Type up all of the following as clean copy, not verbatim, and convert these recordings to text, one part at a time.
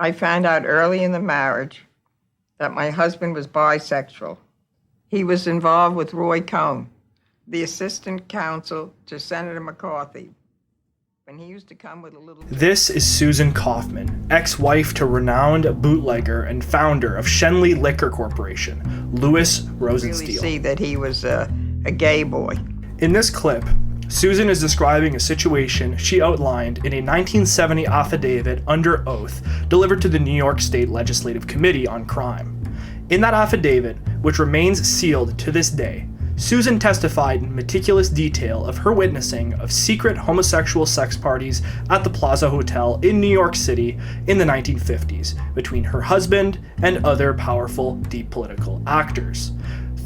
I found out early in the marriage that my husband was bisexual. He was involved with Roy Cohn, the assistant counsel to Senator McCarthy, when he used to come with a little... This is Susan Kaufman, ex-wife to renowned bootlegger and founder of Schenley Liquor Corporation, Louis Rosenstiel. Really see that he was a gay boy. In this clip, Susan is describing a situation she outlined in a 1970 affidavit under oath delivered to the New York State Legislative Committee on Crime. In that affidavit, which remains sealed to this day, Susan testified in meticulous detail of her witnessing of secret homosexual sex parties at the Plaza Hotel in New York City in the 1950s between her husband and other powerful deep political actors.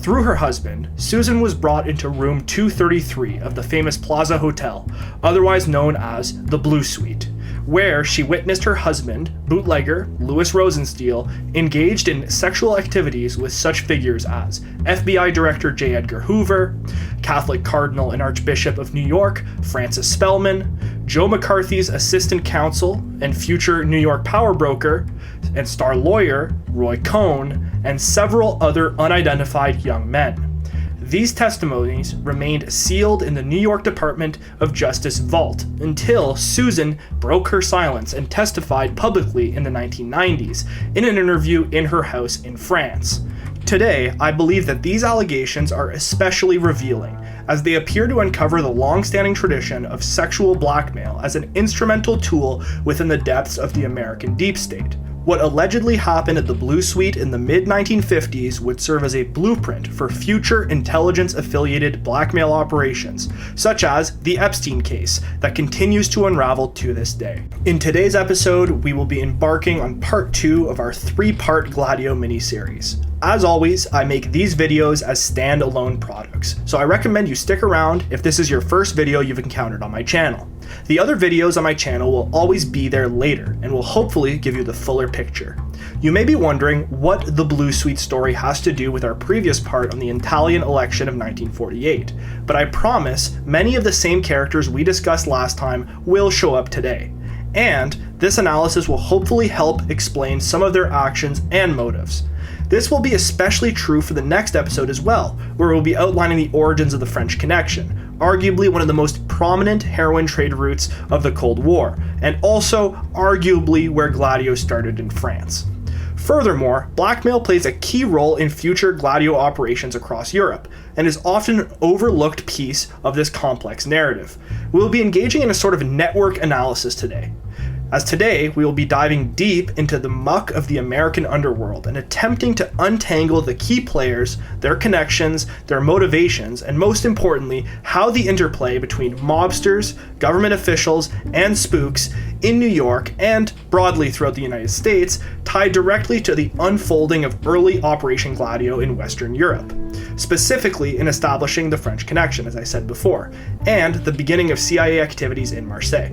Through her husband, Susan was brought into room 233 of the famous Plaza Hotel, otherwise known as the Blue Suite, where she witnessed her husband, bootlegger Louis Rosenstiel, engaged in sexual activities with such figures as FBI Director J. Edgar Hoover, Catholic Cardinal and Archbishop of New York Francis Spellman, Joe McCarthy's assistant counsel and future New York power broker and star lawyer Roy Cohn, and several other unidentified young men. These testimonies remained sealed in the New York Department of Justice vault until Susan broke her silence and testified publicly in the 1990s in an interview in her house in France. Today, I believe that these allegations are especially revealing, as they appear to uncover the long-standing tradition of sexual blackmail as an instrumental tool within the depths of the American deep state. What allegedly happened at the Blue Suite in the mid-1950s would serve as a blueprint for future intelligence-affiliated blackmail operations, such as the Epstein case that continues to unravel to this day. In today's episode, we will be embarking on part 2 of our 3-part Gladio miniseries. As always, I make these videos as standalone products, so I recommend you stick around if this is your first video you've encountered on my channel. The other videos on my channel will always be there later and will hopefully give you the fuller picture. You may be wondering what the Blue Suite story has to do with our previous part on the Italian election of 1948, but I promise many of the same characters we discussed last time will show up today. And this analysis will hopefully help explain some of their actions and motives. This will be especially true for the next episode as well, where we'll be outlining the origins of the French Connection, arguably one of the most prominent heroin trade routes of the Cold War, and also arguably where Gladio started in France. Furthermore, blackmail plays a key role in future Gladio operations across Europe, and is often an overlooked piece of this complex narrative. We will be engaging in a sort of network analysis today. As today, we will be diving deep into the muck of the American underworld and attempting to untangle the key players, their connections, their motivations, and most importantly, how the interplay between mobsters, government officials, and spooks in New York and broadly throughout the United States tie directly to the unfolding of early Operation Gladio in Western Europe, specifically in establishing the French Connection, as I said before, and the beginning of CIA activities in Marseille.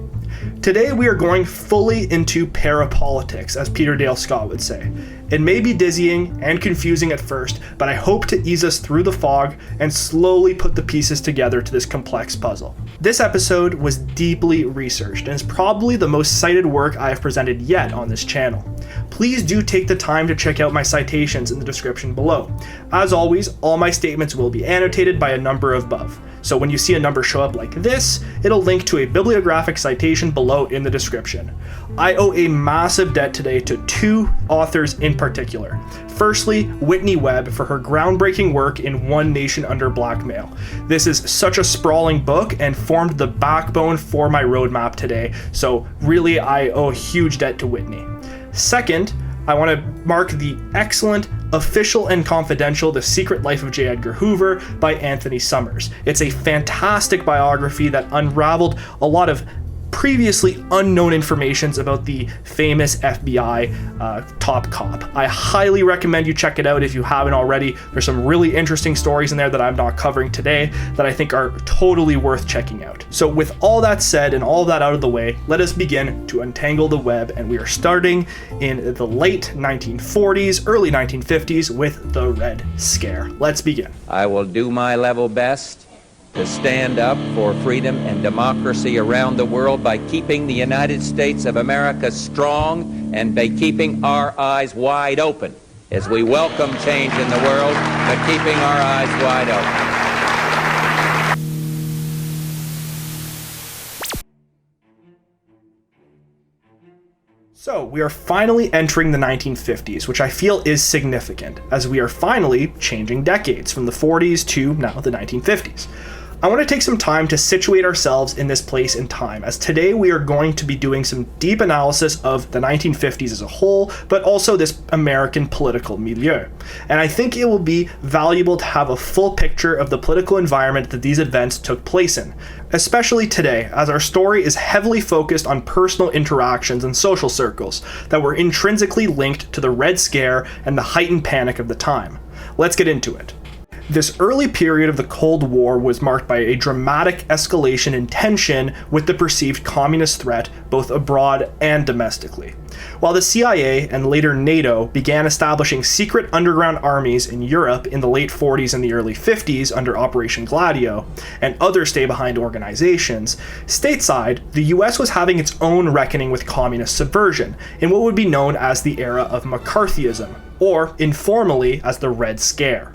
Today we are going fully into parapolitics, as Peter Dale Scott would say. It may be dizzying and confusing at first, but I hope to ease us through the fog and slowly put the pieces together to this complex puzzle. This episode was deeply researched and is probably the most cited work I have presented yet on this channel. Please do take the time to check out my citations in the description below. As always, all my statements will be annotated by a number above. So when you see a number show up like this, it'll link to a bibliographic citation below in the description. I owe a massive debt today to 2 authors in particular. Firstly, Whitney Webb for her groundbreaking work in One Nation Under Blackmail. This is such a sprawling book and formed the backbone for my roadmap today, so really I owe a huge debt to Whitney. Second, I want to mark the excellent Official and Confidential: The Secret Life of J. Edgar Hoover by Anthony Summers. It's a fantastic biography that unraveled a lot of previously unknown informations about the famous FBI top cop. I highly recommend you check it out if you haven't already. There's some really interesting stories in there that I'm not covering today that I think are totally worth checking out. So with all that said and all that out of the way, let us begin to untangle the web, and we are starting in the late 1940s, early 1950s with the Red Scare. Let's begin. I will do my level best to stand up for freedom and democracy around the world by keeping the United States of America strong and by keeping our eyes wide open as we welcome change in the world, but keeping our eyes wide open. So, we are finally entering the 1950s, which I feel is significant, as we are finally changing decades from the 40s to now the 1950s. I want to take some time to situate ourselves in this place and time, as today we are going to be doing some deep analysis of the 1950s as a whole, but also this American political milieu. And I think it will be valuable to have a full picture of the political environment that these events took place in, especially today, as our story is heavily focused on personal interactions and social circles that were intrinsically linked to the Red Scare and the heightened panic of the time. Let's get into it. This early period of the Cold War was marked by a dramatic escalation in tension with the perceived communist threat, both abroad and domestically. While the CIA and later NATO began establishing secret underground armies in Europe in the late 40s and the early 50s under Operation Gladio, and other stay-behind organizations, stateside, the US was having its own reckoning with communist subversion in what would be known as the era of McCarthyism, or informally as the Red Scare.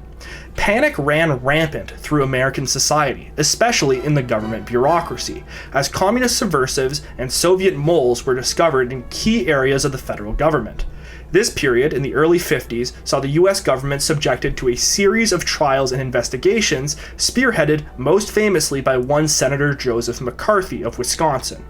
Panic ran rampant through American society, especially in the government bureaucracy, as communist subversives and Soviet moles were discovered in key areas of the federal government. This period, in the early 50s, saw the US government subjected to a series of trials and investigations, spearheaded most famously by one Senator Joseph McCarthy of Wisconsin.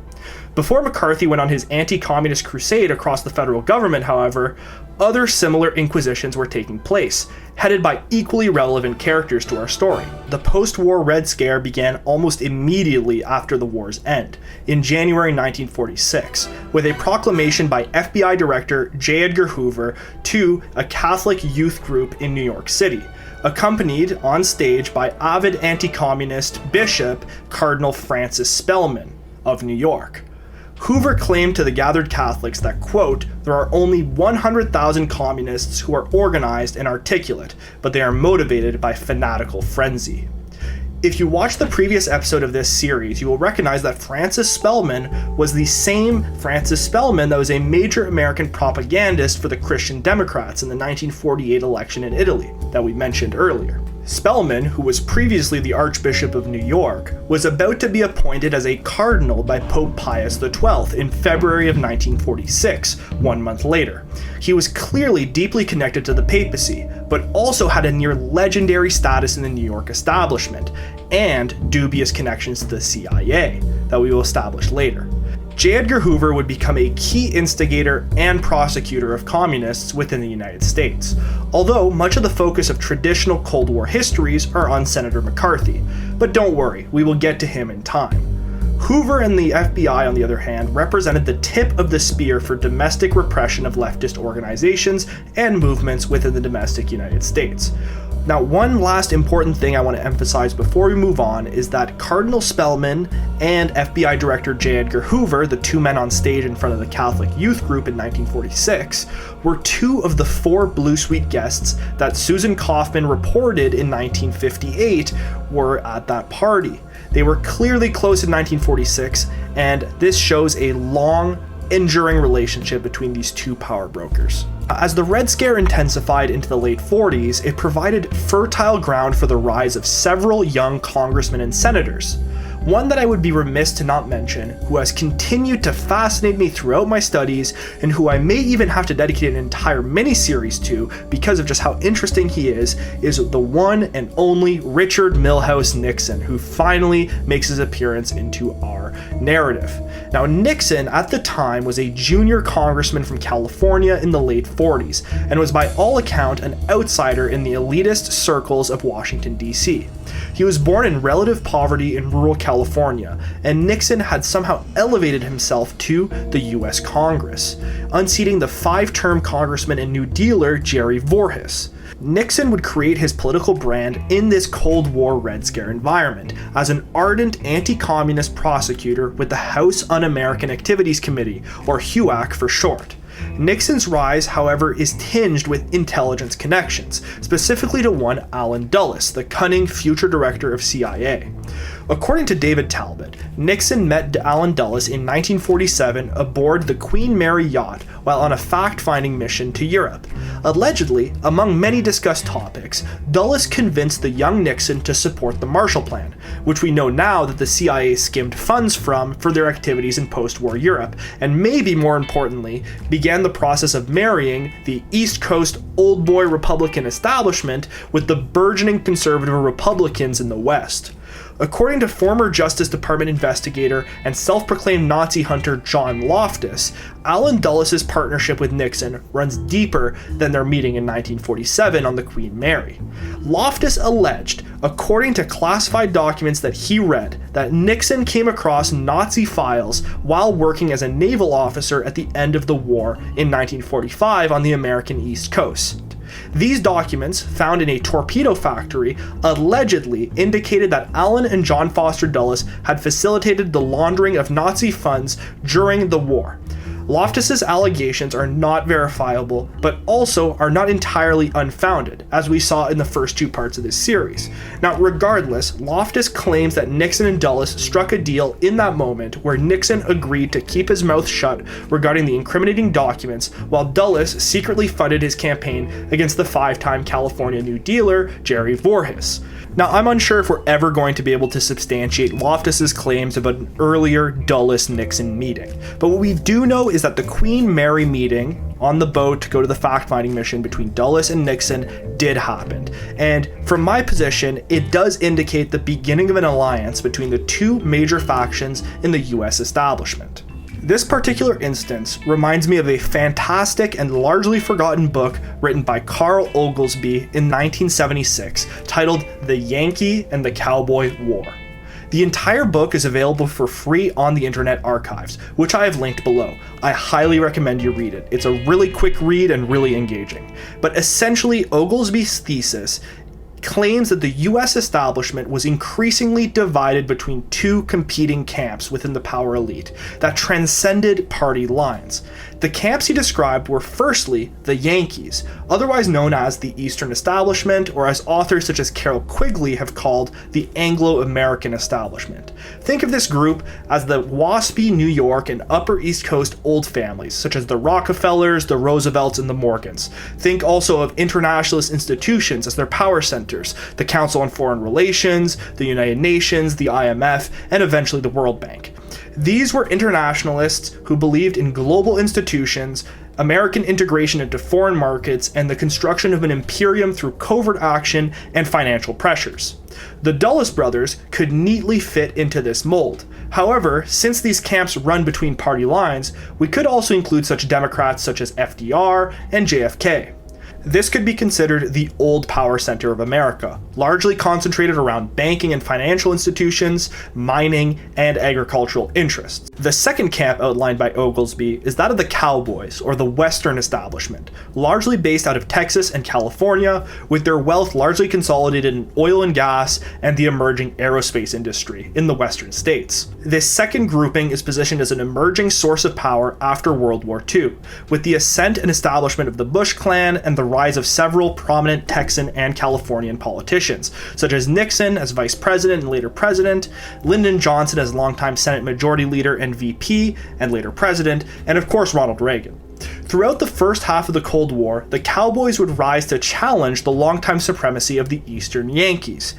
Before McCarthy went on his anti-communist crusade across the federal government, however, other similar inquisitions were taking place, headed by equally relevant characters to our story. The post-war Red Scare began almost immediately after the war's end, in January 1946, with a proclamation by FBI Director J. Edgar Hoover to a Catholic youth group in New York City, accompanied on stage by avid anti-communist Bishop Cardinal Francis Spellman of New York. Hoover claimed to the gathered Catholics that, quote, there are only 100,000 communists who are organized and articulate, but they are motivated by fanatical frenzy. If you watch the previous episode of this series, you will recognize that Francis Spellman was the same Francis Spellman that was a major American propagandist for the Christian Democrats in the 1948 election in Italy that we mentioned earlier. Spellman, who was previously the Archbishop of New York, was about to be appointed as a cardinal by Pope Pius XII in February of 1946, 1 month later. He was clearly deeply connected to the papacy, but also had a near legendary status in the New York establishment, and dubious connections to the CIA that we will establish later. J. Edgar Hoover would become a key instigator and prosecutor of communists within the United States, although much of the focus of traditional Cold War histories are on Senator McCarthy. But don't worry, we will get to him in time. Hoover and the FBI, on the other hand, represented the tip of the spear for domestic repression of leftist organizations and movements within the domestic United States. Now, one last important thing I want to emphasize before we move on is that Cardinal Spellman and FBI Director J. Edgar Hoover, the two men on stage in front of the Catholic youth group in 1946, were two of the four Blue Suite guests that Susan Kaufman reported in 1958 were at that party. They were clearly close in 1946, and this shows a long, enduring relationship between these two power brokers. As the Red Scare intensified into the late 40s, it provided fertile ground for the rise of several young congressmen and senators. One that I would be remiss to not mention, who has continued to fascinate me throughout my studies, and who I may even have to dedicate an entire mini-series to because of just how interesting he is the one and only Richard Milhous Nixon, who finally makes his appearance into our narrative. Now, Nixon at the time was a junior congressman from California in the late 40s, and was by all account an outsider in the elitist circles of Washington, D.C. He was born in relative poverty in rural California, and Nixon had somehow elevated himself to the US Congress, unseating the 5-term congressman and New Dealer Jerry Voorhis. Nixon would create his political brand in this Cold War Red Scare environment as an ardent anti-communist prosecutor with the House Un-American Activities Committee, or HUAC for short. Nixon's rise, however, is tinged with intelligence connections, specifically to one Allen Dulles, the cunning future director of CIA. According to David Talbot, Nixon met Allen Dulles in 1947 aboard the Queen Mary yacht while on a fact-finding mission to Europe. Allegedly, among many discussed topics, Dulles convinced the young Nixon to support the Marshall Plan, which we know now that the CIA skimmed funds from for their activities in post-war Europe, and maybe more importantly, began the process of marrying the East Coast old boy Republican establishment with the burgeoning conservative Republicans in the West. According to former Justice Department investigator and self-proclaimed Nazi hunter John Loftus, Allen Dulles' partnership with Nixon runs deeper than their meeting in 1947 on the Queen Mary. Loftus alleged, according to classified documents that he read, that Nixon came across Nazi files while working as a naval officer at the end of the war in 1945 on the American East Coast. These documents, found in a torpedo factory, allegedly indicated that Allen and John Foster Dulles had facilitated the laundering of Nazi funds during the war. Loftus's allegations are not verifiable, but also are not entirely unfounded, as we saw in the first two parts of this series. Now, regardless, Loftus claims that Nixon and Dulles struck a deal in that moment where Nixon agreed to keep his mouth shut regarding the incriminating documents, while Dulles secretly funded his campaign against the five-time California New Dealer, Jerry Voorhis. Now, I'm unsure if we're ever going to be able to substantiate Loftus's claims about an earlier Dulles-Nixon meeting, but what we do know is that the Queen Mary meeting on the boat to go to the fact-finding mission between Dulles and Nixon did happen, and from my position, it does indicate the beginning of an alliance between the two major factions in the US establishment. This particular instance reminds me of a fantastic and largely forgotten book written by Carl Oglesby in 1976 titled The Yankee and the Cowboy War. The entire book is available for free on the Internet Archives, which I have linked below. I highly recommend you read it. It's a really quick read and really engaging. But essentially, Oglesby's thesis claims that the US establishment was increasingly divided between two competing camps within the power elite that transcended party lines. The camps he described were firstly the Yankees, otherwise known as the Eastern Establishment, or as authors such as Carroll Quigley have called the Anglo-American Establishment. Think of this group as the waspy New York and Upper East Coast old families, such as the Rockefellers, the Roosevelts, and the Morgans. Think also of internationalist institutions as their power centers, the Council on Foreign Relations, the United Nations, the IMF, and eventually the World Bank. These were internationalists who believed in global institutions, American integration into foreign markets, and the construction of an imperium through covert action and financial pressures. The Dulles brothers could neatly fit into this mold. However, since these camps run between party lines, we could also include such Democrats such as FDR and JFK. This could be considered the old power center of America, largely concentrated around banking and financial institutions, mining, and agricultural interests. The second camp outlined by Oglesby is that of the Cowboys, or the Western establishment, largely based out of Texas and California, with their wealth largely consolidated in oil and gas and the emerging aerospace industry in the Western states. This second grouping is positioned as an emerging source of power after World War II, with the ascent and establishment of the Bush Clan and the rise of several prominent Texan and Californian politicians, such as Nixon as vice president and later president, Lyndon Johnson as longtime Senate Majority Leader and VP and later president, and of course Ronald Reagan. Throughout the first half of the Cold War, the Cowboys would rise to challenge the longtime supremacy of the Eastern Yankees.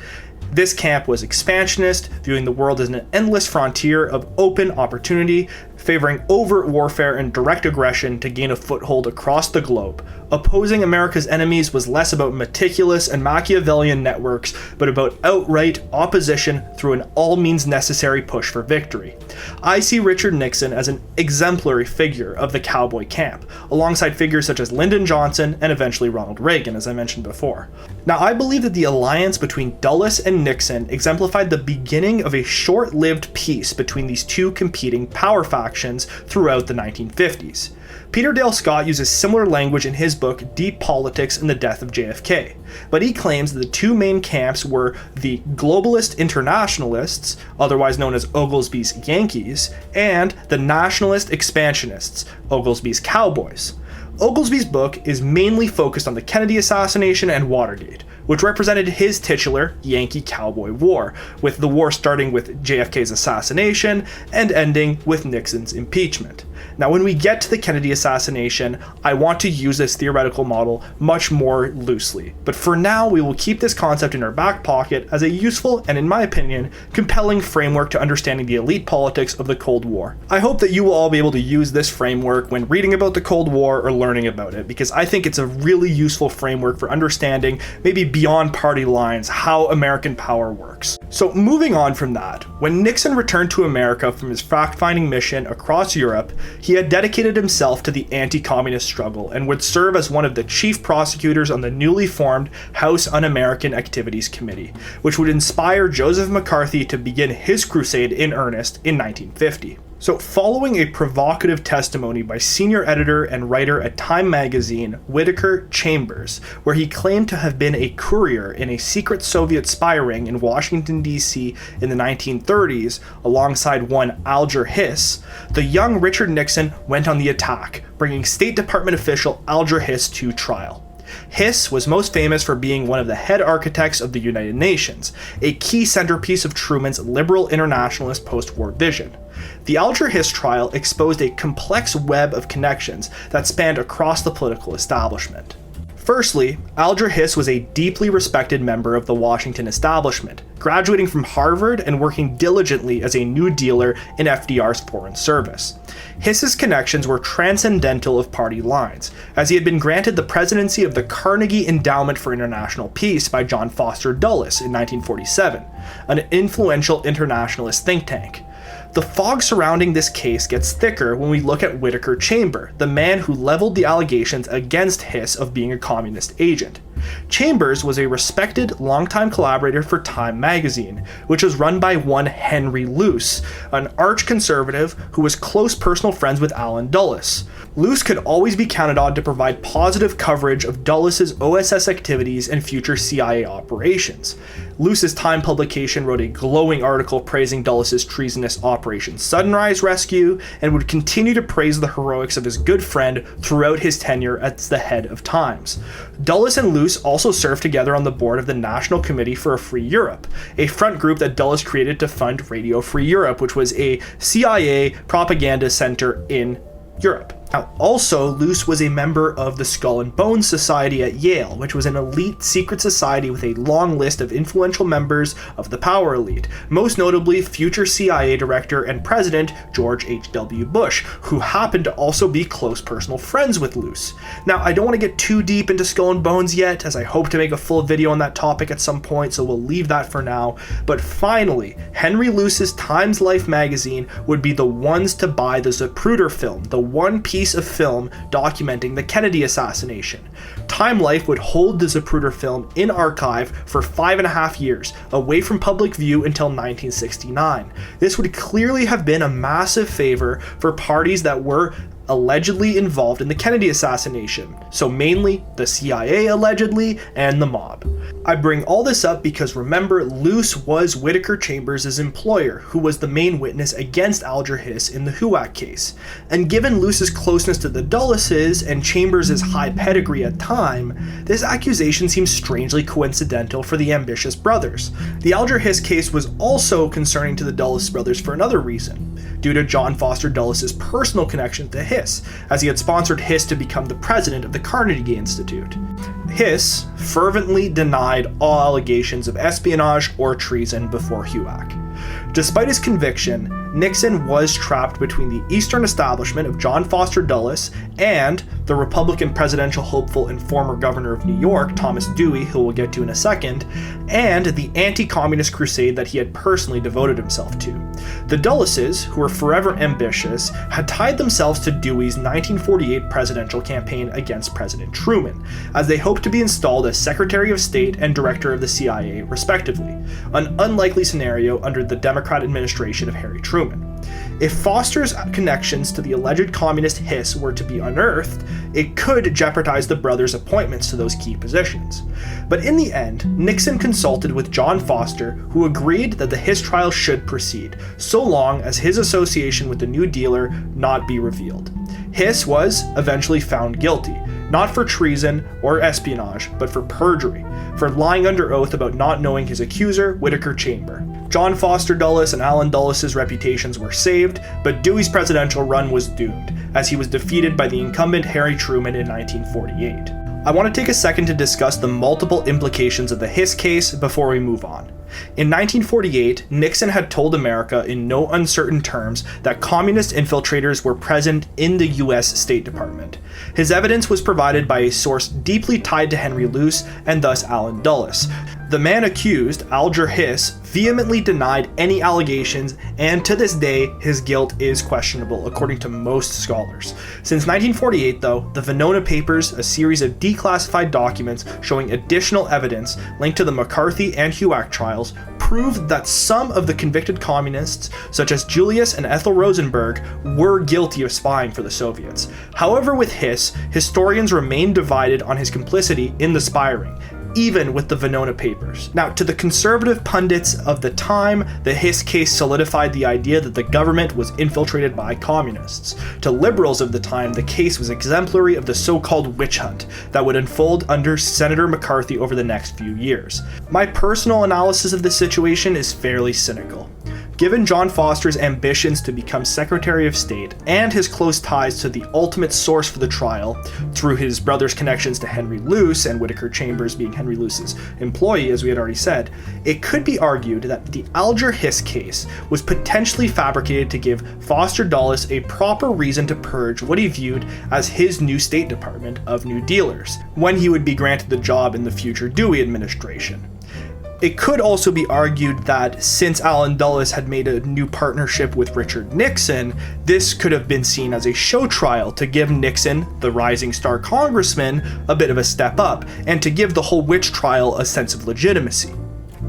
This camp was expansionist, viewing the world as an endless frontier of open opportunity, favoring overt warfare and direct aggression to gain a foothold across the globe. Opposing America's enemies was less about meticulous and Machiavellian networks, but about outright opposition through an all-means-necessary push for victory. I see Richard Nixon as an exemplary figure of the cowboy camp, alongside figures such as Lyndon Johnson and eventually Ronald Reagan, as I mentioned before. Now, I believe that the alliance between Dulles and Nixon exemplified the beginning of a short-lived peace between these two competing power factions throughout the 1950s. Peter Dale Scott uses similar language in his book Deep Politics and the Death of JFK, but he claims that the two main camps were the globalist internationalists, otherwise known as Oglesby's Yankees, and the nationalist expansionists, Oglesby's Cowboys. Oglesby's book is mainly focused on the Kennedy assassination and Watergate, which represented his titular Yankee Cowboy War, with the war starting with JFK's assassination and ending with Nixon's impeachment. Now, when we get to the Kennedy assassination, I want to use this theoretical model much more loosely, but for now we will keep this concept in our back pocket as a useful and, in my opinion, compelling framework to understanding the elite politics of the Cold War. I hope that you will all be able to use this framework when reading about the Cold War or learning about it, because I think it's a really useful framework for understanding, maybe beyond party lines, how American power works. So moving on from that, when Nixon returned to America from his fact-finding mission across Europe, he had dedicated himself to the anti-communist struggle and would serve as one of the chief prosecutors on the newly formed House Un-American Activities Committee, which would inspire Joseph McCarthy to begin his crusade in earnest in 1950. So, following a provocative testimony by senior editor and writer at Time magazine, Whittaker Chambers, where he claimed to have been a courier in a secret Soviet spy ring in Washington, D.C. in the 1930s, alongside one Alger Hiss, the young Richard Nixon went on the attack, bringing State Department official Alger Hiss to trial. Hiss was most famous for being one of the head architects of the United Nations, a key centerpiece of Truman's liberal internationalist post-war vision. The Alger Hiss trial exposed a complex web of connections that spanned across the political establishment. Firstly, Alger Hiss was a deeply respected member of the Washington establishment, graduating from Harvard and working diligently as a New Dealer in FDR's Foreign Service. Hiss's connections were transcendental of party lines, as he had been granted the presidency of the Carnegie Endowment for International Peace by John Foster Dulles in 1947, an influential internationalist think tank. The fog surrounding this case gets thicker when we look at Whittaker Chambers, the man who leveled the allegations against Hiss of being a communist agent. Chambers was a respected longtime collaborator for Time magazine, which was run by one Henry Luce, an arch-conservative who was close personal friends with Allen Dulles. Luce could always be counted on to provide positive coverage of Dulles's OSS activities and future CIA operations. Luce's Time publication wrote a glowing article praising Dulles's treasonous Operation Sunrise Rescue, and would continue to praise the heroics of his good friend throughout his tenure as the head of Times. Dulles and Luce also served together on the board of the National Committee for a Free Europe, a front group that Dulles created to fund Radio Free Europe, which was a CIA propaganda center in Europe. Now, also, Luce was a member of the Skull and Bones Society at Yale, which was an elite secret society with a long list of influential members of the power elite, most notably future CIA Director and President George H.W. Bush, who happened to also be close personal friends with Luce. Now, I don't want to get too deep into Skull and Bones yet, as I hope to make a full video on that topic at some point, so we'll leave that for now. But finally, Henry Luce's Times Life magazine would be the ones to buy the Zapruder film, the one piece of film documenting the Kennedy assassination. Time Life would hold the Zapruder film in archive for 5.5 years, away from public view until 1969. This would clearly have been a massive favor for parties that were allegedly involved in the Kennedy assassination, so mainly the CIA allegedly and the mob. I bring all this up because remember, Luce was Whittaker Chambers' employer, who was the main witness against Alger Hiss in the HUAC case, and given Luce's closeness to the Dulleses and Chambers' high pedigree at Time, this accusation seems strangely coincidental for the ambitious brothers. The Alger Hiss case was also concerning to the Dulles brothers for another reason, due to John Foster Dulles' personal connection to Hiss, as he had sponsored Hiss to become the president of the Carnegie Institute. Hiss fervently denied all allegations of espionage or treason before HUAC. Despite his conviction, Nixon was trapped between the Eastern establishment of John Foster Dulles and the Republican presidential hopeful and former governor of New York, Thomas Dewey, who we'll get to in a second, and the anti-communist crusade that he had personally devoted himself to. The Dulleses, who were forever ambitious, had tied themselves to Dewey's 1948 presidential campaign against President Truman, as they hoped to be installed as Secretary of State and Director of the CIA, respectively, an unlikely scenario under the Democrat administration of Harry Truman. If Foster's connections to the alleged communist Hiss were to be unearthed, it could jeopardize the brothers' appointments to those key positions. But in the end, Nixon consulted with John Foster, who agreed that the Hiss trial should proceed, so long as his association with the New Dealer not be revealed. Hiss was eventually found guilty, not for treason or espionage, but for perjury, for lying under oath about not knowing his accuser, Whittaker Chamber. John Foster Dulles and Allen Dulles' reputations were saved, but Dewey's presidential run was doomed, as he was defeated by the incumbent Harry Truman in 1948. I want to take a second to discuss the multiple implications of the Hiss case before we move on. In 1948, Nixon had told America in no uncertain terms that communist infiltrators were present in the US State Department. His evidence was provided by a source deeply tied to Henry Luce and thus Allen Dulles. The man accused, Alger Hiss, vehemently denied any allegations, and to this day, his guilt is questionable, according to most scholars. Since 1948, though, the Venona Papers, a series of declassified documents showing additional evidence linked to the McCarthy and HUAC trials, proved that some of the convicted communists, such as Julius and Ethel Rosenberg, were guilty of spying for the Soviets. However, with Hiss, historians remain divided on his complicity in the spy ring, even with the Venona Papers. Now, to the conservative pundits of the time, the Hiss case solidified the idea that the government was infiltrated by communists. To liberals of the time, the case was exemplary of the so-called witch hunt that would unfold under Senator McCarthy over the next few years. My personal analysis of the situation is fairly cynical. Given John Foster's ambitions to become Secretary of State and his close ties to the ultimate source for the trial, through his brother's connections to Henry Luce and Whittaker Chambers being Henry Luce's employee, as we had already said, it could be argued that the Alger Hiss case was potentially fabricated to give Foster Dulles a proper reason to purge what he viewed as his new State Department of New Dealers, when he would be granted the job in the future Dewey administration. It could also be argued that since Allen Dulles had made a new partnership with Richard Nixon, this could have been seen as a show trial to give Nixon, the rising star congressman, a bit of a step up, and to give the whole witch trial a sense of legitimacy.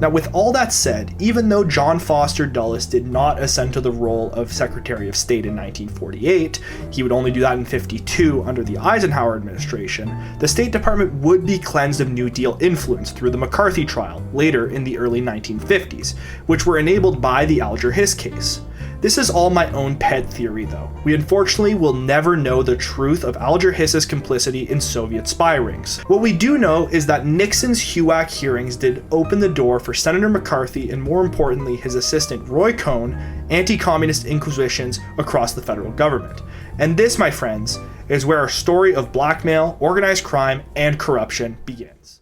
Now, with all that said, even though John Foster Dulles did not ascend to the role of Secretary of State in 1948, he would only do that in 1952 under the Eisenhower administration, the State Department would be cleansed of New Deal influence through the McCarthy trial later in the early 1950s, which were enabled by the Alger Hiss case. This is all my own pet theory, though. We unfortunately will never know the truth of Alger Hiss's complicity in Soviet spy rings. What we do know is that Nixon's HUAC hearings did open the door for Senator McCarthy and, more importantly, his assistant Roy Cohn, anti-communist inquisitions across the federal government. And this, my friends, is where our story of blackmail, organized crime, and corruption begins.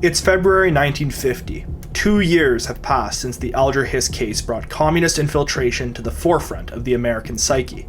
It's February 1950. 2 years have passed since the Alger Hiss case brought communist infiltration to the forefront of the American psyche.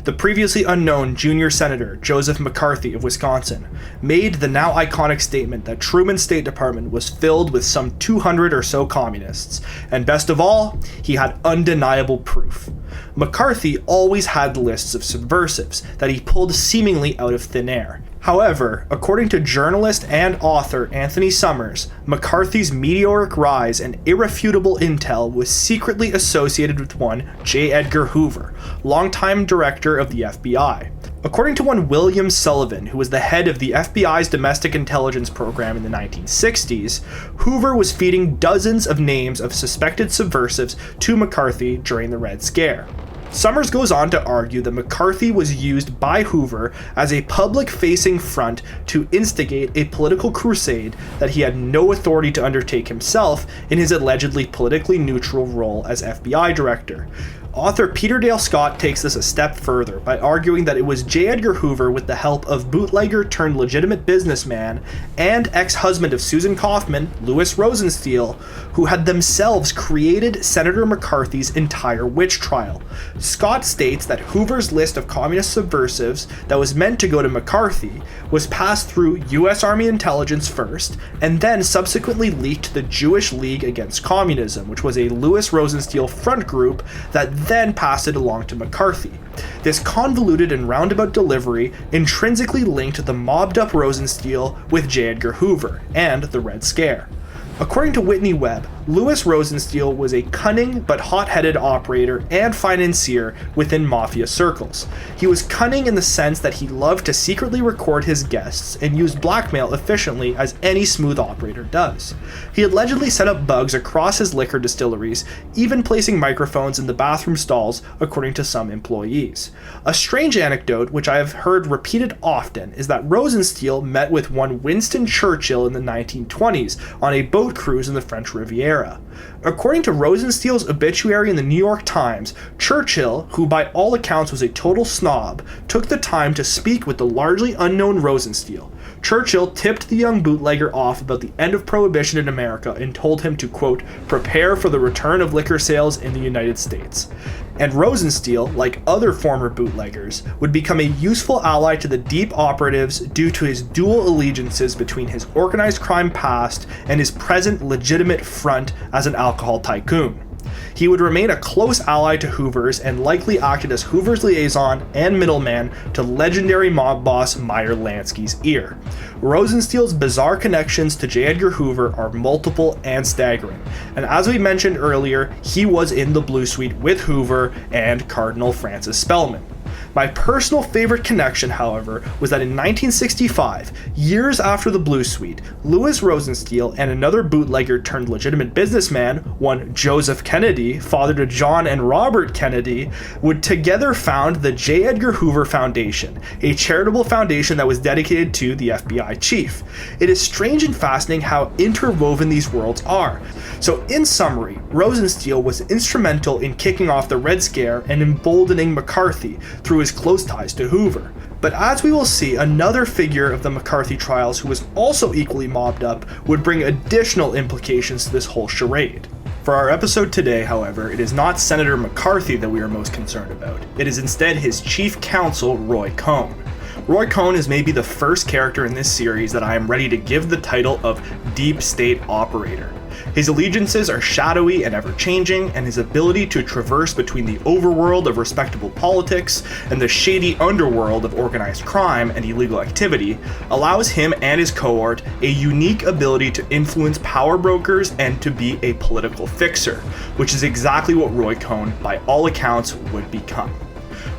The previously unknown junior senator, Joseph McCarthy of Wisconsin, made the now iconic statement that Truman's State Department was filled with some 200 or so communists, and best of all, he had undeniable proof. McCarthy always had lists of subversives that he pulled seemingly out of thin air. However, according to journalist and author Anthony Summers, McCarthy's meteoric rise and irrefutable intel was secretly associated with one J. Edgar Hoover, longtime director of the FBI. According to one William Sullivan, who was the head of the FBI's domestic intelligence program in the 1960s, Hoover was feeding dozens of names of suspected subversives to McCarthy during the Red Scare. Summers goes on to argue that McCarthy was used by Hoover as a public-facing front to instigate a political crusade that he had no authority to undertake himself in his allegedly politically neutral role as FBI director. Author Peter Dale Scott takes this a step further by arguing that it was J. Edgar Hoover, with the help of bootlegger turned legitimate businessman and ex-husband of Susan Kaufman, Louis Rosenstiel, who had themselves created Senator McCarthy's entire witch trial. Scott states that Hoover's list of communist subversives that was meant to go to McCarthy was passed through U.S. Army intelligence first, and then subsequently leaked to the Jewish League Against Communism, which was a Louis Rosenstiel front group that then passed it along to McCarthy. This convoluted and roundabout delivery intrinsically linked the mobbed-up Rosenstiel with J. Edgar Hoover and the Red Scare. According to Whitney Webb, Louis Rosenstiel was a cunning but hot-headed operator and financier within mafia circles. He was cunning in the sense that he loved to secretly record his guests and used blackmail efficiently as any smooth operator does. He allegedly set up bugs across his liquor distilleries, even placing microphones in the bathroom stalls, according to some employees. A strange anecdote, which I have heard repeated often, is that Rosenstiel met with one Winston Churchill in the 1920s on a boat cruise in the French Riviera. According to Rosenstiel's obituary in the New York Times, Churchill, who by all accounts was a total snob, took the time to speak with the largely unknown Rosenstiel. Churchill tipped the young bootlegger off about the end of Prohibition in America and told him to, quote, prepare for the return of liquor sales in the United States. And Rosenstiel, like other former bootleggers, would become a useful ally to the deep operatives due to his dual allegiances between his organized crime past and his present legitimate front as an alcohol tycoon. He would remain a close ally to Hoover's and likely acted as Hoover's liaison and middleman to legendary mob boss Meyer Lansky's ear. Rosenstiel's bizarre connections to J. Edgar Hoover are multiple and staggering, and as we mentioned earlier, he was in the Blue Suite with Hoover and Cardinal Francis Spellman. My personal favorite connection, however, was that in 1965, years after the Blue Suite, Louis Rosenstiel and another bootlegger turned legitimate businessman, one Joseph Kennedy, father to John and Robert Kennedy, would together found the J. Edgar Hoover Foundation, a charitable foundation that was dedicated to the FBI chief. It is strange and fascinating how interwoven these worlds are. So in summary, Rosenstiel was instrumental in kicking off the Red Scare and emboldening McCarthy through his close ties to Hoover. But as we will see, another figure of the McCarthy trials who was also equally mobbed up would bring additional implications to this whole charade. For our episode today, however, it is not Senator McCarthy that we are most concerned about. It is instead his chief counsel, Roy Cohn. Roy Cohn is maybe the first character in this series that I am ready to give the title of Deep State Operator. His allegiances are shadowy and ever-changing, and his ability to traverse between the overworld of respectable politics and the shady underworld of organized crime and illegal activity allows him and his cohort a unique ability to influence power brokers and to be a political fixer, which is exactly what Roy Cohn, by all accounts, would become.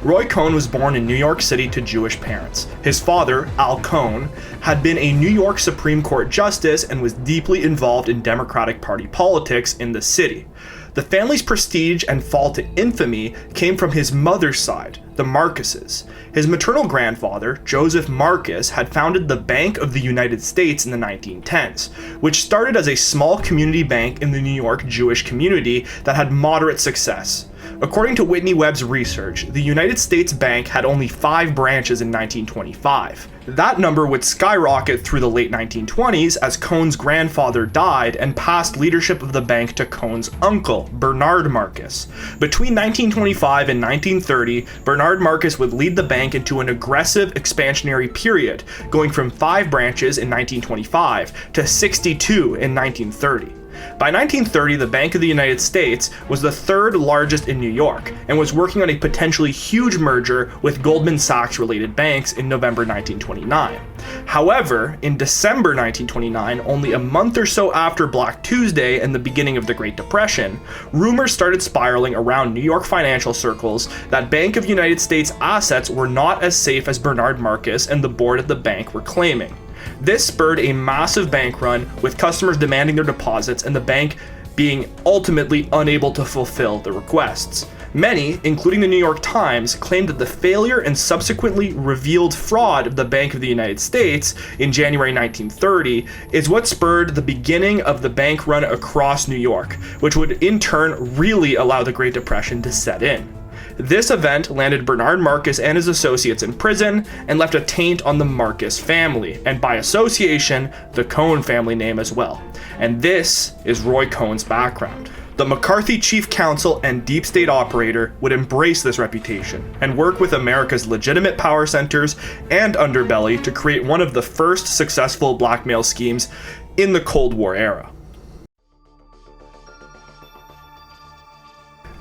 Roy Cohn was born in New York City to Jewish parents. His father, Al Cohn, had been a New York Supreme Court justice and was deeply involved in Democratic Party politics in the city. The family's prestige and fall to infamy came from his mother's side, the Marcuses. His maternal grandfather, Joseph Marcus, had founded the Bank of the United States in the 1910s, which started as a small community bank in the New York Jewish community that had moderate success. According to Whitney Webb's research, the United States Bank had only 5 branches in 1925. That number would skyrocket through the late 1920s as Cohn's grandfather died and passed leadership of the bank to Cohn's uncle, Bernard Marcus. Between 1925 and 1930, Bernard Marcus would lead the bank into an aggressive expansionary period, going from 5 branches in 1925 to 62 in 1930. By 1930, the Bank of the United States was the 3rd largest in New York and was working on a potentially huge merger with Goldman Sachs-related banks in November 1929. However, in December 1929, only a month or so after Black Tuesday and the beginning of the Great Depression, rumors started spiraling around New York financial circles that Bank of the United States assets were not as safe as Bernard Marcus and the board at the bank were claiming. This spurred a massive bank run, with customers demanding their deposits and the bank being ultimately unable to fulfill the requests. Many, including the New York Times, claimed that the failure and subsequently revealed fraud of the Bank of the United States in January 1930 is what spurred the beginning of the bank run across New York, which would in turn really allow the Great Depression to set in. This event landed Bernard Marcus and his associates in prison and left a taint on the Marcus family, and by association, the Cohn family name as well. And this is Roy Cohn's background. The McCarthy chief counsel and deep state operator would embrace this reputation and work with America's legitimate power centers and underbelly to create one of the first successful blackmail schemes in the Cold War era.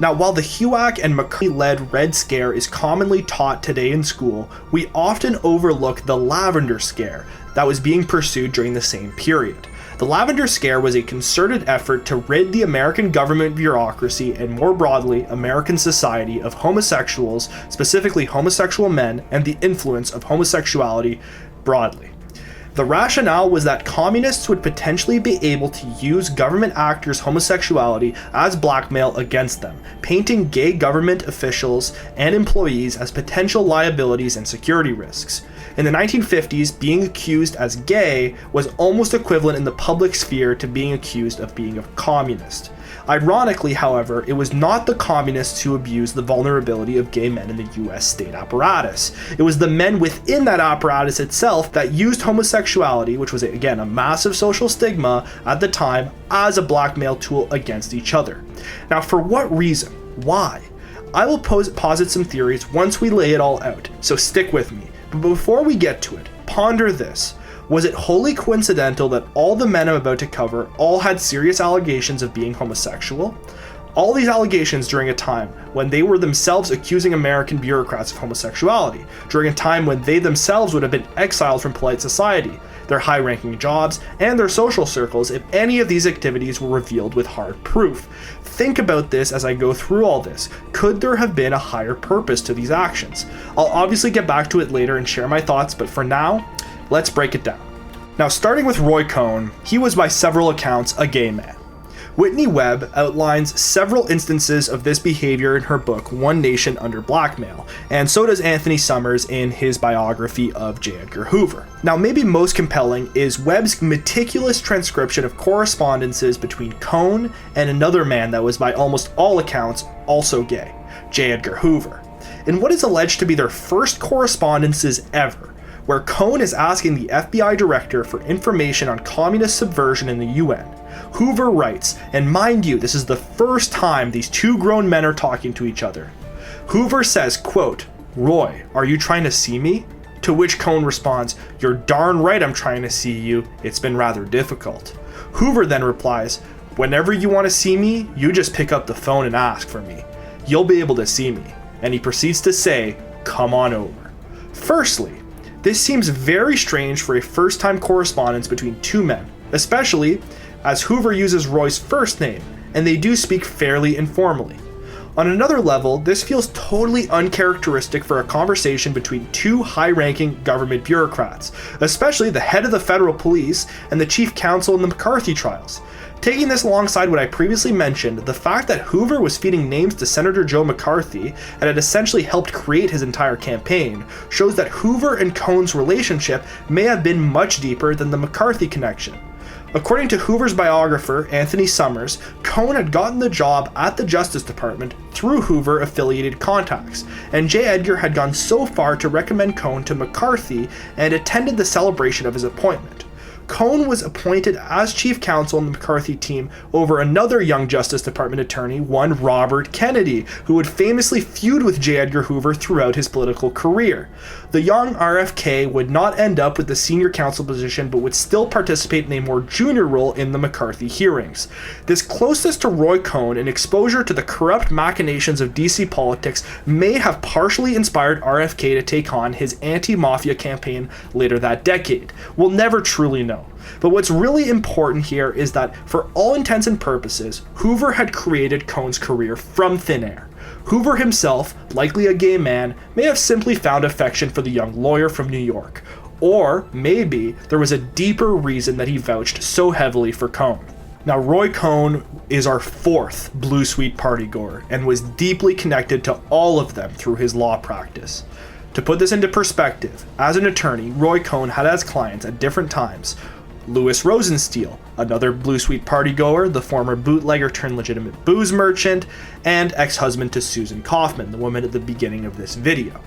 Now, while the HUAC and McCarthy-led Red Scare is commonly taught today in school, we often overlook the Lavender Scare that was being pursued during the same period. The Lavender Scare was a concerted effort to rid the American government bureaucracy and more broadly American society of homosexuals, specifically homosexual men, and the influence of homosexuality broadly. The rationale was that communists would potentially be able to use government actors' homosexuality as blackmail against them, painting gay government officials and employees as potential liabilities and security risks. In the 1950s, being accused as gay was almost equivalent in the public sphere to being accused of being a communist. Ironically, however, it was not the communists who abused the vulnerability of gay men in the US state apparatus. It was the men within that apparatus itself that used homosexuality, which was again a massive social stigma at the time, as a blackmail tool against each other. Now, for what reason? Why? I will posit some theories once we lay it all out, so stick with me. But before we get to it, ponder this. Was it wholly coincidental that all the men I'm about to cover all had serious allegations of being homosexual? All these allegations during a time when they were themselves accusing American bureaucrats of homosexuality, during a time when they themselves would have been exiled from polite society, their high-ranking jobs, and their social circles if any of these activities were revealed with hard proof. Think about this as I go through all this. Could there have been a higher purpose to these actions? I'll obviously get back to it later and share my thoughts, but for now, let's break it down. Now, starting with Roy Cohn, he was by several accounts a gay man. Whitney Webb outlines several instances of this behavior in her book, One Nation Under Blackmail, and so does Anthony Summers in his biography of J. Edgar Hoover. Now, maybe most compelling is Webb's meticulous transcription of correspondences between Cohn and another man that was, by almost all accounts, also gay, J. Edgar Hoover, in what is alleged to be their first correspondences ever, where Cohn is asking the FBI director for information on communist subversion in the UN. Hoover writes, and mind you, this is the first time these two grown men are talking to each other. Hoover says, quote, "Roy, are you trying to see me?" To which Cohn responds, "You're darn right I'm trying to see you. It's been rather difficult." Hoover then replies, "Whenever you want to see me, you just pick up the phone and ask for me. You'll be able to see me." And he proceeds to say, "Come on over." Firstly, this seems very strange for a first-time correspondence between two men, especially as Hoover uses Roy's first name, and they do speak fairly informally. On another level, this feels totally uncharacteristic for a conversation between two high-ranking government bureaucrats, especially the head of the federal police and the chief counsel in the McCarthy trials. Taking this alongside what I previously mentioned, the fact that Hoover was feeding names to Senator Joe McCarthy and had essentially helped create his entire campaign shows that Hoover and Cohn's relationship may have been much deeper than the McCarthy connection. According to Hoover's biographer, Anthony Summers, Cohn had gotten the job at the Justice Department through Hoover-affiliated contacts, and J. Edgar had gone so far to recommend Cohn to McCarthy and attended the celebration of his appointment. Cohn was appointed as chief counsel in the McCarthy team over another young Justice Department attorney, one Robert Kennedy, who would famously feud with J. Edgar Hoover throughout his political career. The young RFK would not end up with the senior counsel position, but would still participate in a more junior role in the McCarthy hearings. This closeness to Roy Cohn and exposure to the corrupt machinations of DC politics may have partially inspired RFK to take on his anti-mafia campaign later that decade. We'll never truly know. But what's really important here is that, for all intents and purposes, Hoover had created Cohn's career from thin air. Hoover himself, likely a gay man, may have simply found affection for the young lawyer from New York. Or maybe there was a deeper reason that he vouched so heavily for Cohn. Now, Roy Cohn is our fourth Blue Suite partygoer and was deeply connected to all of them through his law practice. To put this into perspective, as an attorney, Roy Cohn had as clients at different times Louis Rosenstiel, another Blue Suite partygoer, the former bootlegger turned legitimate booze merchant, and ex-husband to Susan Kaufman, the woman at the beginning of this video.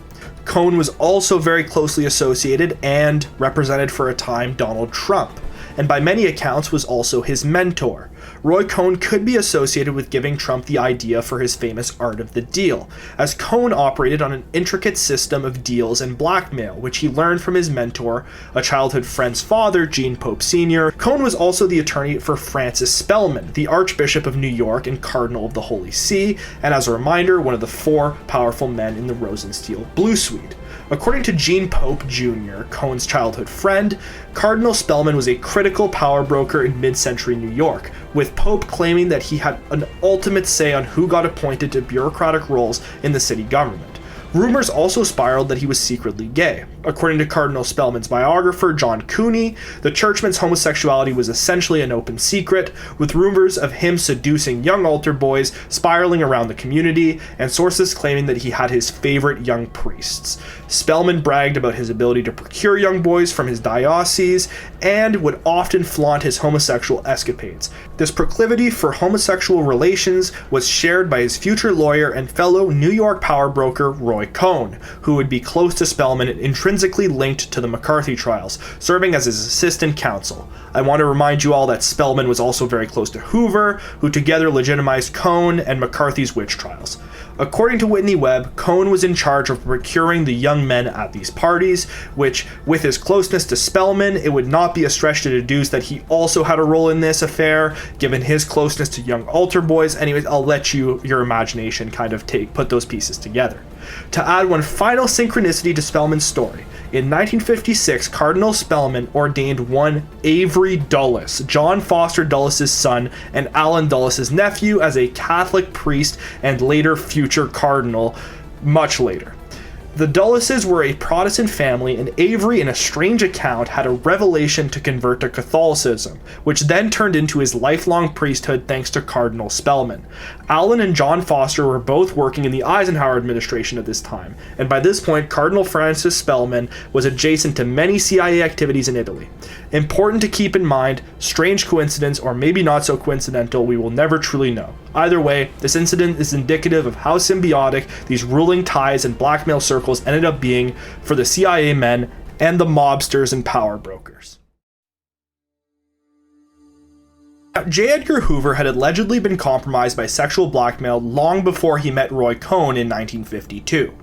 Cohn was also very closely associated and represented for a time Donald Trump, and by many accounts was also his mentor. Roy Cohn could be associated with giving Trump the idea for his famous Art of the Deal, as Cohn operated on an intricate system of deals and blackmail, which he learned from his mentor, a childhood friend's father, Gene Pope Sr. Cohn was also the attorney for Francis Spellman, the Archbishop of New York and Cardinal of the Holy See, and as a reminder, one of the four powerful men in the Rosenstiel Blue Suite. According to Gene Pope Jr., Cohen's childhood friend, Cardinal Spellman was a critical power broker in mid-century New York, with Pope claiming that he had an ultimate say on who got appointed to bureaucratic roles in the city government. Rumors also spiraled that he was secretly gay. According to Cardinal Spellman's biographer, John Cooney, the churchman's homosexuality was essentially an open secret, with rumors of him seducing young altar boys spiraling around the community, and sources claiming that he had his favorite young priests. Spellman bragged about his ability to procure young boys from his diocese, and would often flaunt his homosexual escapades. This proclivity for homosexual relations was shared by his future lawyer and fellow New York power broker, Roy Cohn, who would be close to Spellman and intrinsically linked to the McCarthy trials, serving as his assistant counsel. I want to remind you all that Spellman was also very close to Hoover, who together legitimized Cohn and McCarthy's witch trials. According to Whitney Webb, Cohn was in charge of procuring the young men at these parties, which, with his closeness to Spellman, it would not be a stretch to deduce that he also had a role in this affair, given his closeness to young altar boys. Anyways, I'll let your imagination kind of put those pieces together. To add one final synchronicity to Spellman's story, in 1956, Cardinal Spellman ordained one Avery Dulles, John Foster Dulles' son and Allen Dulles' nephew, as a Catholic priest and later future cardinal, much later. The Dulleses were a Protestant family, and Avery, in a strange account, had a revelation to convert to Catholicism, which then turned into his lifelong priesthood thanks to Cardinal Spellman. Allen and John Foster were both working in the Eisenhower administration at this time, and by this point, Cardinal Francis Spellman was adjacent to many CIA activities in Italy. Important to keep in mind, strange coincidence or maybe not so coincidental, we will never truly know. Either way, this incident is indicative of how symbiotic these ruling ties and blackmail circles ended up being for the CIA men and the mobsters and power brokers. Now, J. Edgar Hoover had allegedly been compromised by sexual blackmail long before he met Roy Cohn in 1952.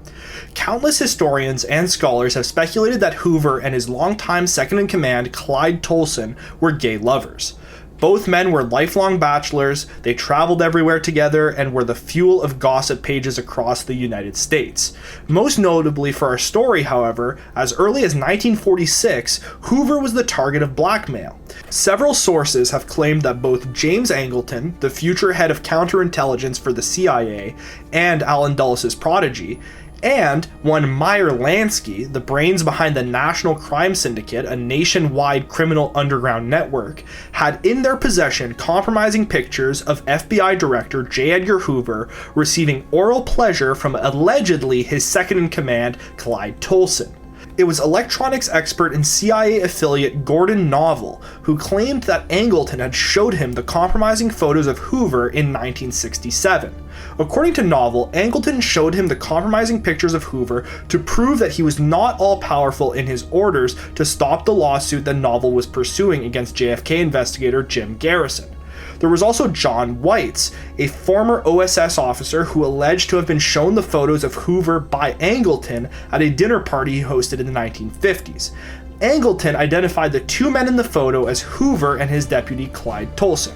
Countless historians and scholars have speculated that Hoover and his longtime second-in-command, Clyde Tolson, were gay lovers. Both men were lifelong bachelors, they traveled everywhere together, and were the fuel of gossip pages across the United States. Most notably for our story, however, as early as 1946, Hoover was the target of blackmail. Several sources have claimed that both James Angleton, the future head of counterintelligence for the CIA, and Allen Dulles' prodigy, and one Meyer Lansky, the brains behind the National Crime Syndicate, a nationwide criminal underground network, had in their possession compromising pictures of FBI Director J. Edgar Hoover receiving oral pleasure from allegedly his second-in-command, Clyde Tolson. It was electronics expert and CIA affiliate Gordon Novel who claimed that Angleton had showed him the compromising photos of Hoover in 1967. According to Novel, Angleton showed him the compromising pictures of Hoover to prove that he was not all-powerful in his orders to stop the lawsuit that Novel was pursuing against JFK investigator Jim Garrison. There was also John Weitz, a former OSS officer who alleged to have been shown the photos of Hoover by Angleton at a dinner party he hosted in the 1950s. Angleton identified the two men in the photo as Hoover and his deputy Clyde Tolson.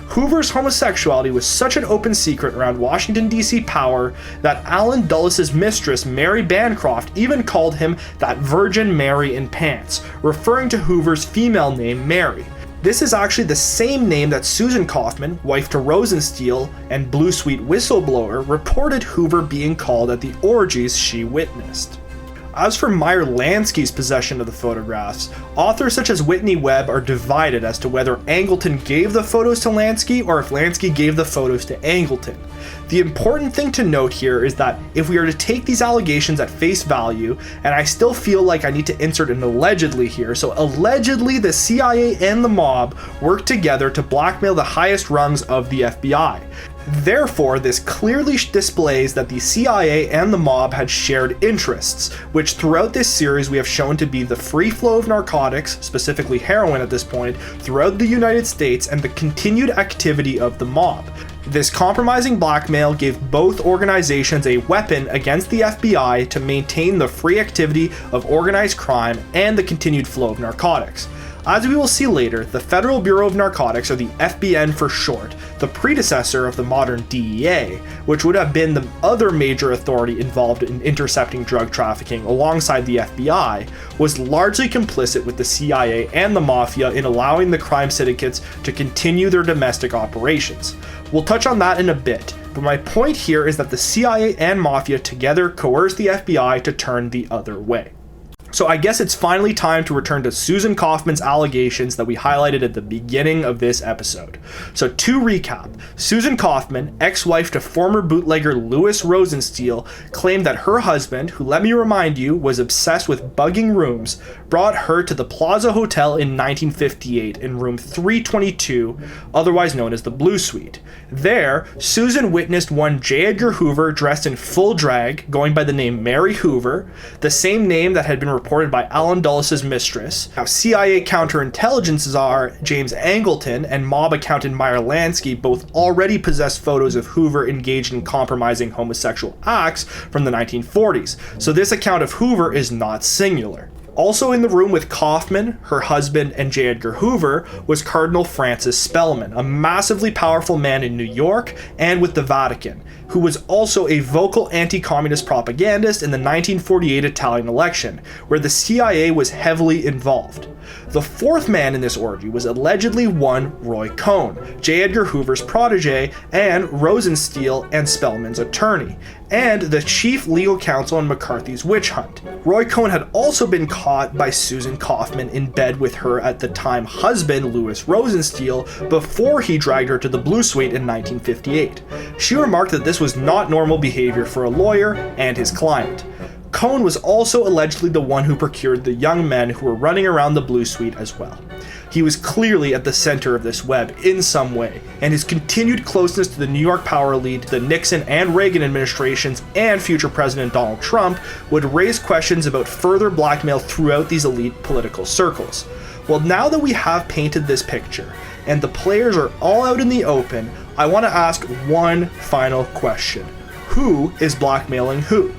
Hoover's homosexuality was such an open secret around Washington, D.C. power that Allen Dulles' mistress, Mary Bancroft, even called him that Virgin Mary in pants, referring to Hoover's female name, Mary. This is actually the same name that Susan Kaufman, wife to Rosenstiel and Blue Suite whistleblower, reported Hoover being called at the orgies she witnessed. As for Meyer Lansky's possession of the photographs, authors such as Whitney Webb are divided as to whether Angleton gave the photos to Lansky or if Lansky gave the photos to Angleton. The important thing to note here is that if we are to take these allegations at face value, and I still feel like I need to insert an allegedly here, so allegedly the CIA and the mob worked together to blackmail the highest rungs of the FBI. Therefore, this clearly displays that the CIA and the mob had shared interests, which throughout this series we have shown to be the free flow of narcotics, specifically heroin at this point, throughout the United States and the continued activity of the mob. This compromising blackmail gave both organizations a weapon against the FBI to maintain the free activity of organized crime and the continued flow of narcotics. As we will see later, the Federal Bureau of Narcotics, or the FBN for short, the predecessor of the modern DEA, which would have been the other major authority involved in intercepting drug trafficking alongside the FBI, was largely complicit with the CIA and the Mafia in allowing the crime syndicates to continue their domestic operations. We'll touch on that in a bit, but my point here is that the CIA and Mafia together coerced the FBI to turn the other way. So I guess it's finally time to return to Susan Kaufman's allegations that we highlighted at the beginning of this episode. So to recap, Susan Kaufman, ex-wife to former bootlegger Louis Rosensteel, claimed that her husband, who let me remind you was obsessed with bugging rooms, brought her to the Plaza Hotel in 1958 in room 322, otherwise known as the Blue Suite. There, Susan witnessed one J. Edgar Hoover dressed in full drag, going by the name Mary Hoover, the same name that had been reported by Allen Dulles' mistress. Now, CIA counterintelligence czar James Angleton and mob accountant Meyer Lansky both already possessed photos of Hoover engaged in compromising homosexual acts from the 1940s, so this account of Hoover is not singular. Also in the room with Kaufman, her husband, and J. Edgar Hoover was Cardinal Francis Spellman, a massively powerful man in New York and with the Vatican, who was also a vocal anti-communist propagandist in the 1948 Italian election, where the CIA was heavily involved. The fourth man in this orgy was allegedly one Roy Cohn, J. Edgar Hoover's protege and Rosensteel and Spellman's attorney, and the chief legal counsel in McCarthy's witch hunt. Roy Cohn had also been caught by Susan Kaufman in bed with her at the time husband Louis Rosensteel before he dragged her to the Blue Suite in 1958. She remarked that this was not normal behavior for a lawyer and his client. Cohn was also allegedly the one who procured the young men who were running around the Blue Suite as well. He was clearly at the center of this web in some way, and his continued closeness to the New York power elite, the Nixon and Reagan administrations, and future President Donald Trump would raise questions about further blackmail throughout these elite political circles. Well, now that we have painted this picture, and the players are all out in the open, I want to ask one final question. Who is blackmailing who?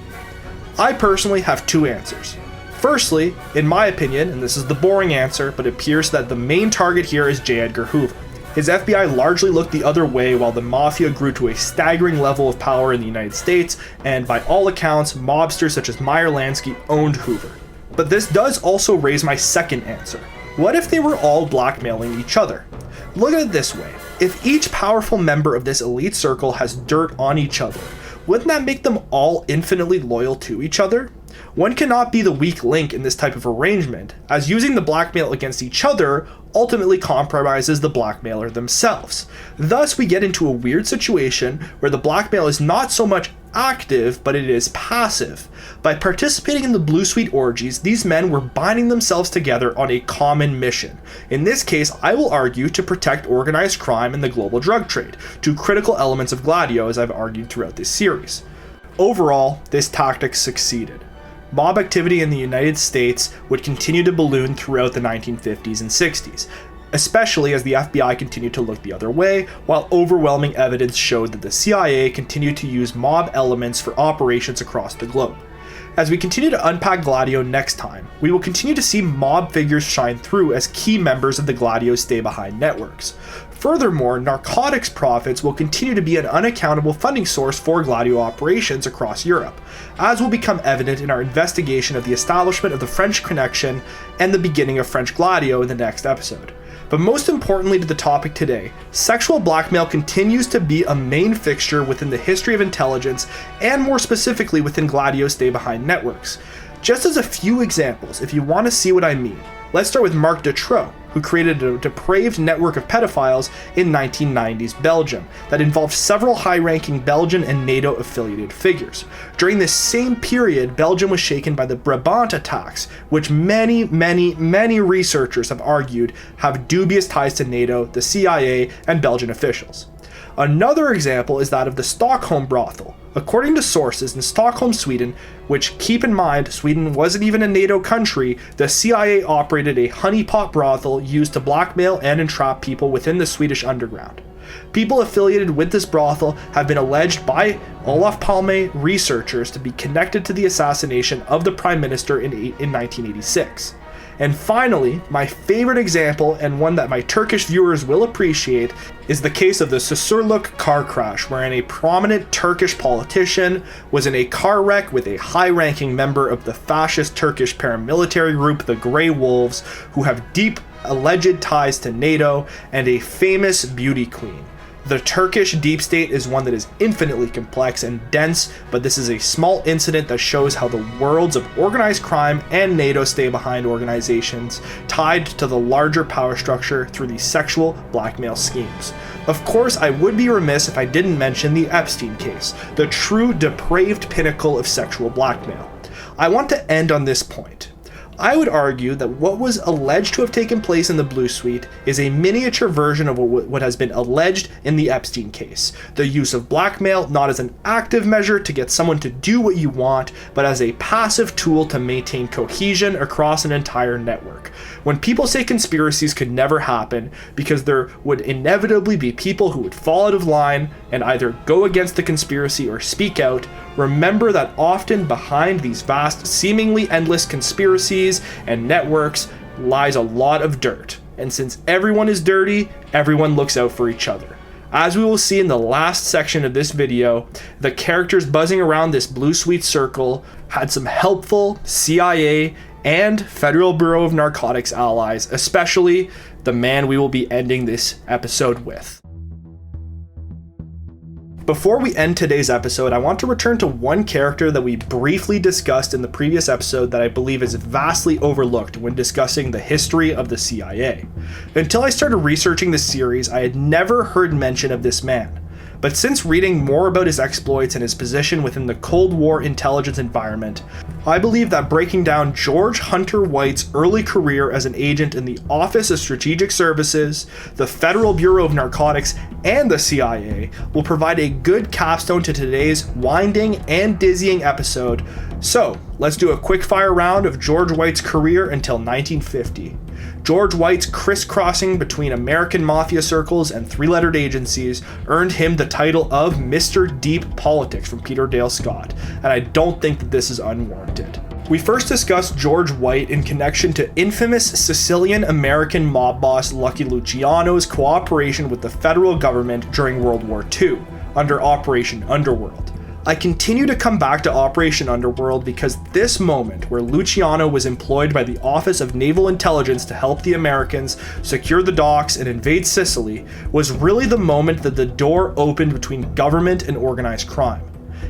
I personally have two answers. Firstly, in my opinion, and this is the boring answer, but it appears that the main target here is J. Edgar Hoover. His FBI largely looked the other way while the Mafia grew to a staggering level of power in the United States, and by all accounts, mobsters such as Meyer Lansky owned Hoover. But this does also raise my second answer. What if they were all blackmailing each other? Look at it this way. If each powerful member of this elite circle has dirt on each other, wouldn't that make them all infinitely loyal to each other? One cannot be the weak link in this type of arrangement, as using the blackmail against each other ultimately compromises the blackmailer themselves. Thus, we get into a weird situation where the blackmail is not so much active, but it is passive. By participating in the Blue Suite orgies, these men were binding themselves together on a common mission. In this case, I will argue to protect organized crime and the global drug trade, two critical elements of Gladio as I've argued throughout this series. Overall, this tactic succeeded. Mob activity in the United States would continue to balloon throughout the 1950s and 60s, especially as the FBI continued to look the other way, while overwhelming evidence showed that the CIA continued to use mob elements for operations across the globe. As we continue to unpack Gladio next time, we will continue to see mob figures shine through as key members of the Gladio stay-behind networks. Furthermore, narcotics profits will continue to be an unaccountable funding source for Gladio operations across Europe, as will become evident in our investigation of the establishment of the French Connection and the beginning of French Gladio in the next episode. But most importantly to the topic today, sexual blackmail continues to be a main fixture within the history of intelligence, and more specifically within Gladio's stay-behind networks. Just as a few examples, if you want to see what I mean, let's start with Marc Dutroux, who created a depraved network of pedophiles in 1990s Belgium that involved several high-ranking Belgian and NATO-affiliated figures. During this same period, Belgium was shaken by the Brabant attacks, which many researchers have argued have dubious ties to NATO, the CIA, and Belgian officials. Another example is that of the Stockholm brothel. According to sources in Stockholm, Sweden, which, keep in mind, Sweden wasn't even a NATO country, the CIA operated a honeypot brothel used to blackmail and entrap people within the Swedish underground. People affiliated with this brothel have been alleged by Olof Palme researchers to be connected to the assassination of the Prime Minister in 1986. And finally, my favorite example, and one that my Turkish viewers will appreciate, is the case of the Susurluk car crash, wherein a prominent Turkish politician was in a car wreck with a high-ranking member of the fascist Turkish paramilitary group, the Grey Wolves, who have deep alleged ties to NATO and a famous beauty queen. The Turkish deep state is one that is infinitely complex and dense, but this is a small incident that shows how the worlds of organized crime and NATO stay behind organizations tied to the larger power structure through these sexual blackmail schemes. Of course, I would be remiss if I didn't mention the Epstein case, the true depraved pinnacle of sexual blackmail. I want to end on this point. I would argue that what was alleged to have taken place in the Blue Suite is a miniature version of what has been alleged in the Epstein case. The use of blackmail not as an active measure to get someone to do what you want, but as a passive tool to maintain cohesion across an entire network. When people say conspiracies could never happen because there would inevitably be people who would fall out of line and either go against the conspiracy or speak out, remember that often behind these vast, seemingly endless conspiracies and networks lies a lot of dirt. And since everyone is dirty, everyone looks out for each other. As we will see in the last section of this video, the characters buzzing around this Blue Suite circle had some helpful CIA and Federal Bureau of Narcotics allies, especially the man we will be ending this episode with. Before we end today's episode, I want to return to one character that we briefly discussed in the previous episode that I believe is vastly overlooked when discussing the history of the CIA. Until I started researching this series, I had never heard mention of this man. But since reading more about his exploits and his position within the Cold War intelligence environment, I believe that breaking down George Hunter White's early career as an agent in the Office of Strategic Services, the Federal Bureau of Narcotics, and the CIA will provide a good capstone to today's winding and dizzying episode. So, let's do a quick fire round of George White's career until 1950. George White's crisscrossing between American mafia circles and three-lettered agencies earned him the title of Mr. Deep Politics from Peter Dale Scott, and I don't think that this is unwarranted. We first discussed George White in connection to infamous Sicilian-American mob boss Lucky Luciano's cooperation with the federal government during World War II, under Operation Underworld. I continue to come back to Operation Underworld because this moment where Luciano was employed by the Office of Naval Intelligence to help the Americans secure the docks and invade Sicily was really the moment that the door opened between government and organized crime.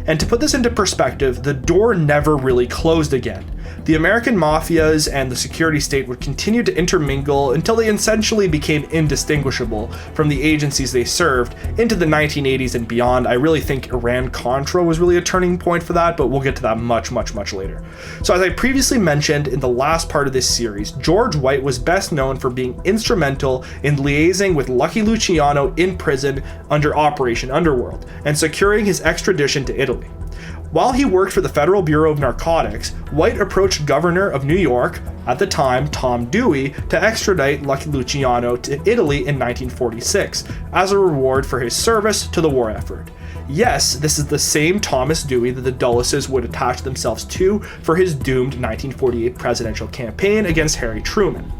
And to put this into perspective, the door never really closed again. The American mafias and the security state would continue to intermingle until they essentially became indistinguishable from the agencies they served into the 1980s and beyond. I really think Iran-Contra was really a turning point for that, but we'll get to that much later. So as I previously mentioned in the last part of this series, George White was best known for being instrumental in liaising with Lucky Luciano in prison under Operation Underworld and securing his extradition to Italy. While he worked for the Federal Bureau of Narcotics, White approached Governor of New York, at the time Tom Dewey, to extradite Lucky Luciano to Italy in 1946 as a reward for his service to the war effort. Yes, this is the same Thomas Dewey that the Dulleses would attach themselves to for his doomed 1948 presidential campaign against Harry Truman.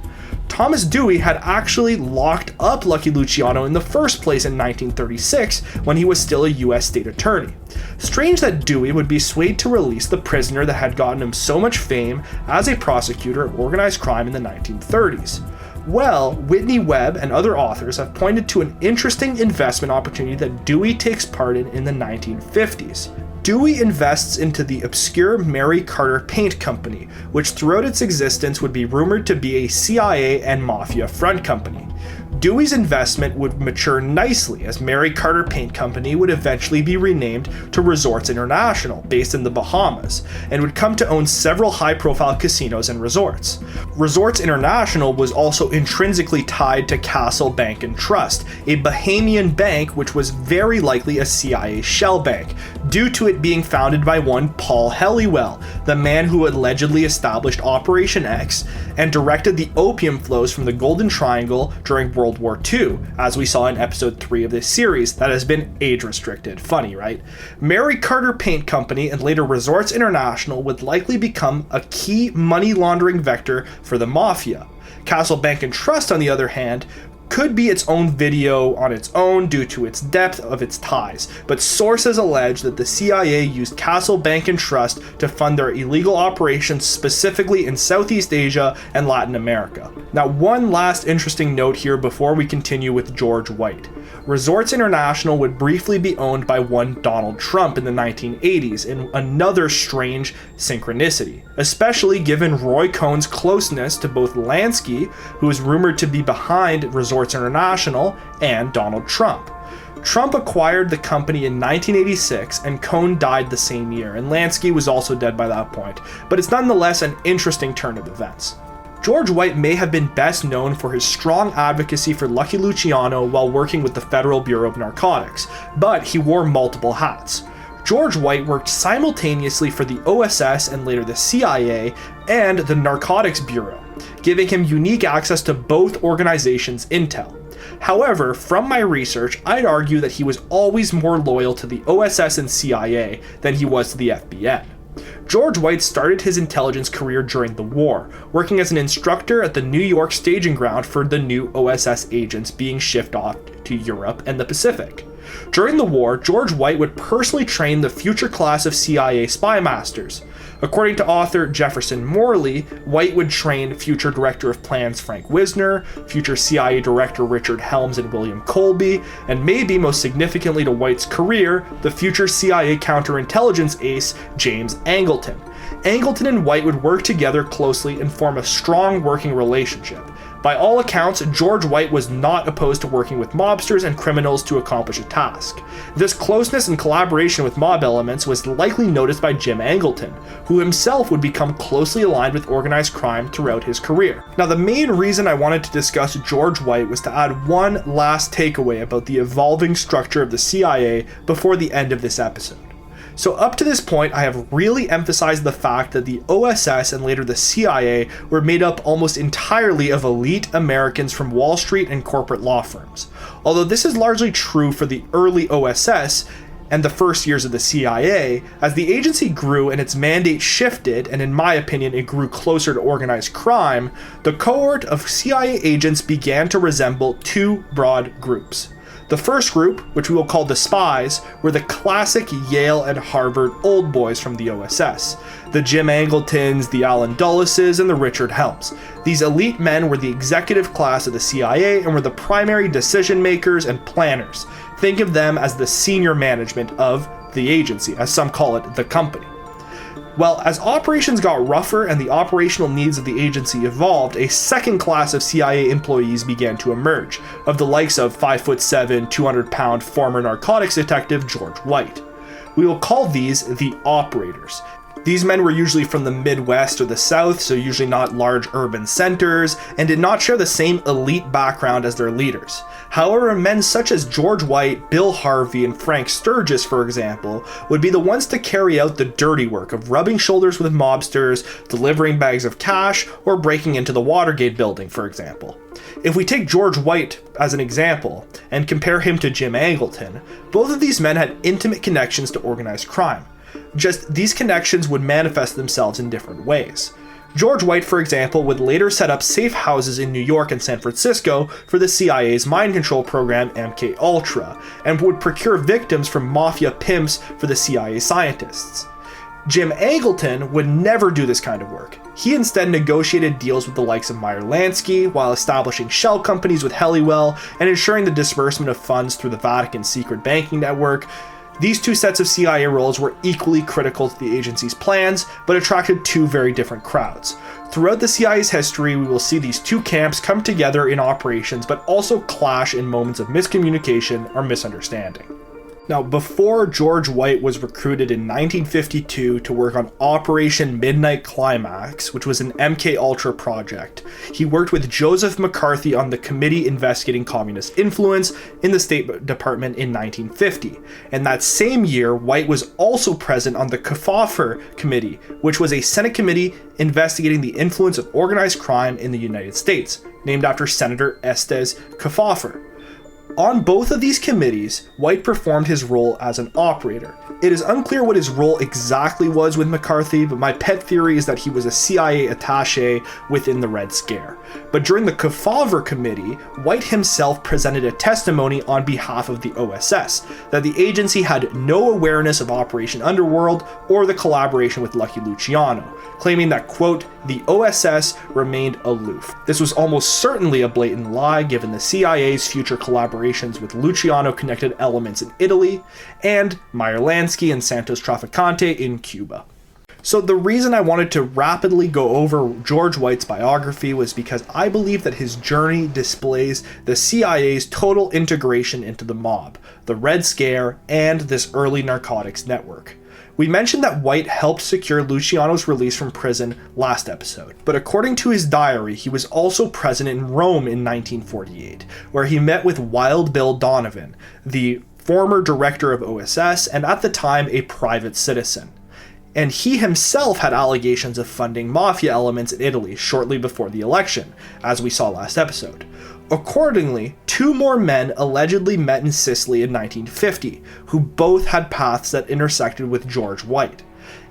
Thomas Dewey had actually locked up Lucky Luciano in the first place in 1936 when he was still a US state attorney. Strange that Dewey would be swayed to release the prisoner that had gotten him so much fame as a prosecutor of organized crime in the 1930s. Well, Whitney Webb and other authors have pointed to an interesting investment opportunity that Dewey takes part in the 1950s. Dewey invests into the obscure Mary Carter Paint Company, which throughout its existence would be rumored to be a CIA and mafia front company. Dewey's investment would mature nicely as Mary Carter Paint Company would eventually be renamed to Resorts International, based in the Bahamas, and would come to own several high-profile casinos and resorts. Resorts International was also intrinsically tied to Castle Bank and Trust, a Bahamian bank which was very likely a CIA shell bank, due to it being founded by one Paul Helliwell, the man who allegedly established Operation X and directed the opium flows from the Golden Triangle during World World War II, as we saw in episode 3 of this series that has been age restricted. Funny, right? Mary Carter Paint Company and later Resorts International would likely become a key money laundering vector for the mafia. Castle Bank and Trust, on the other hand, could be its own video on its own due to its depth of its ties, but sources allege that the CIA used Castle Bank and Trust to fund their illegal operations specifically in Southeast Asia and Latin America. Now, one last interesting note here before we continue with George White. Resorts International would briefly be owned by one Donald Trump in the 1980s in another strange synchronicity, especially given Roy Cohn's closeness to both Lansky, who is rumored to be behind Resorts International, and Donald Trump. Trump acquired the company in 1986 and Cohn died the same year, and Lansky was also dead by that point, but it's nonetheless an interesting turn of events. George White may have been best known for his strong advocacy for Lucky Luciano while working with the Federal Bureau of Narcotics, but he wore multiple hats. George White worked simultaneously for the OSS and later the CIA and the Narcotics Bureau, giving him unique access to both organizations' intel. However, from my research, I'd argue that he was always more loyal to the OSS and CIA than he was to the FBN. George White started his intelligence career during the war, working as an instructor at the New York staging ground for the new OSS agents being shipped off to Europe and the Pacific. During the war, George White would personally train the future class of CIA spy masters. According to author Jefferson Morley, White would train future Director of Plans Frank Wisner, future CIA Director Richard Helms and William Colby, and maybe most significantly to White's career, the future CIA counterintelligence ace James Angleton. Angleton and White would work together closely and form a strong working relationship. By all accounts, George White was not opposed to working with mobsters and criminals to accomplish a task. This closeness and collaboration with mob elements was likely noticed by Jim Angleton, who himself would become closely aligned with organized crime throughout his career. Now, the main reason I wanted to discuss George White was to add one last takeaway about the evolving structure of the CIA before the end of this episode. So up to this point, I have really emphasized the fact that the OSS and later the CIA were made up almost entirely of elite Americans from Wall Street and corporate law firms. Although this is largely true for the early OSS and the first years of the CIA, as the agency grew and its mandate shifted, and in my opinion it grew closer to organized crime, the cohort of CIA agents began to resemble two broad groups. The first group, which we will call the spies, were the classic Yale and Harvard old boys from the OSS. The Jim Angletons, the Alan Dulleses, and the Richard Helms. These elite men were the executive class of the CIA and were the primary decision makers and planners. Think of them as the senior management of the agency, as some call it the company. Well, as operations got rougher and the operational needs of the agency evolved, a second class of CIA employees began to emerge, of the likes of 5'7", 200-pound former narcotics detective George White. We will call these the operators. These men were usually from the Midwest or the South, so usually not large urban centers, and did not share the same elite background as their leaders. However, men such as George White, Bill Harvey, and Frank Sturgis, for example, would be the ones to carry out the dirty work of rubbing shoulders with mobsters, delivering bags of cash, or breaking into the Watergate building, for example. If we take George White as an example, and compare him to Jim Angleton, both of these men had intimate connections to organized crime. Just these connections would manifest themselves in different ways. George White, for example, would later set up safe houses in New York and San Francisco for the CIA's mind control program MKUltra, and would procure victims from mafia pimps for the CIA scientists. Jim Angleton would never do this kind of work. He instead negotiated deals with the likes of Meyer Lansky while establishing shell companies with Helliwell and ensuring the disbursement of funds through the Vatican's secret banking network. These two sets of CIA roles were equally critical to the agency's plans, but attracted two very different crowds. Throughout the CIA's history, we will see these two camps come together in operations, but also clash in moments of miscommunication or misunderstanding. Now, before George White was recruited in 1952 to work on Operation Midnight Climax, which was an MKUltra project, he worked with Joseph McCarthy on the committee investigating communist influence in the State Department in 1950. And that same year, White was also present on the Kefauver Committee, which was a Senate committee investigating the influence of organized crime in the United States. named after Senator Estes Kefauver. On both of these committees, White performed his role as an operator. It is unclear what his role exactly was with McCarthy, but my pet theory is that he was a CIA attaché within the Red Scare. But during the Kefauver Committee, White himself presented a testimony on behalf of the OSS that the agency had no awareness of Operation Underworld or the collaboration with Lucky Luciano, claiming that, quote, the OSS remained aloof. This was almost certainly a blatant lie given the CIA's future collaborations with Luciano-connected elements in Italy and Meyer Lansky and Santos Traficante in Cuba. So the reason I wanted to rapidly go over George White's biography was because I believe that his journey displays the CIA's total integration into the mob, the Red Scare, and this early narcotics network. We mentioned that White helped secure Luciano's release from prison last episode, but according to his diary, he was also present in Rome in 1948, where he met with Wild Bill Donovan, the former director of OSS and at the time a private citizen. And he himself had allegations of funding mafia elements in Italy shortly before the election, as we saw last episode. Accordingly, two more men allegedly met in Sicily in 1950, who both had paths that intersected with George White.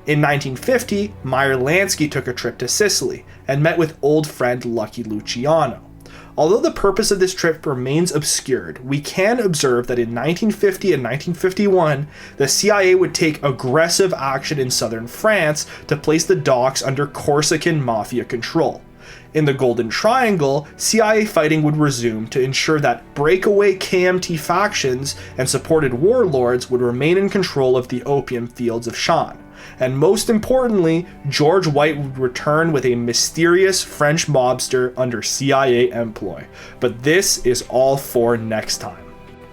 In 1950, Meyer Lansky took a trip to Sicily and met with old friend Lucky Luciano. Although the purpose of this trip remains obscured, we can observe that in 1950 and 1951, the CIA would take aggressive action in southern France to place the docks under Corsican mafia control. In the Golden Triangle, CIA fighting would resume to ensure that breakaway KMT factions and supported warlords would remain in control of the opium fields of Shan. And most importantly, George White would return with a mysterious French mobster under CIA employ. But this is all for next time.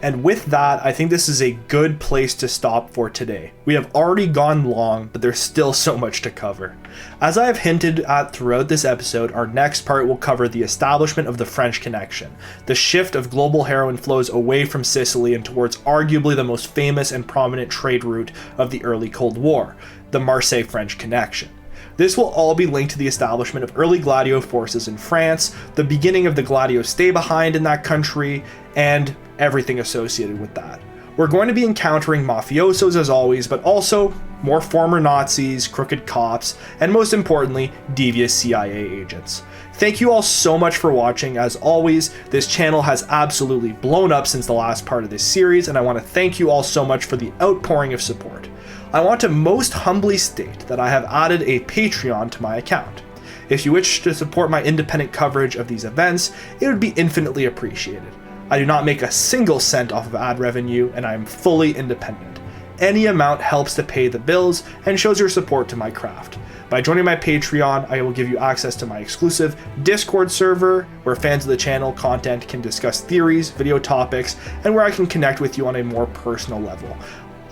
And with that, I think this is a good place to stop for today. We have already gone long, but there's still so much to cover. As I have hinted at throughout this episode, our next part will cover the establishment of the French Connection, the shift of global heroin flows away from Sicily and towards arguably the most famous and prominent trade route of the early Cold War, the Marseille-French Connection. This will all be linked to the establishment of early Gladio forces in France, the beginning of the Gladio stay-behind in that country, and everything associated with that. We're going to be encountering mafiosos as always, but also more former Nazis, crooked cops, and most importantly, devious CIA agents. Thank you all so much for watching. As always, this channel has absolutely blown up since the last part of this series, and I want to thank you all so much for the outpouring of support. I want to most humbly state that I have added a Patreon to my account. If you wish to support my independent coverage of these events, it would be infinitely appreciated. I do not make a single cent off of ad revenue, and I am fully independent. Any amount helps to pay the bills and shows your support to my craft. By joining my Patreon, I will give you access to my exclusive Discord server, where fans of the channel content can discuss theories, video topics, and where I can connect with you on a more personal level.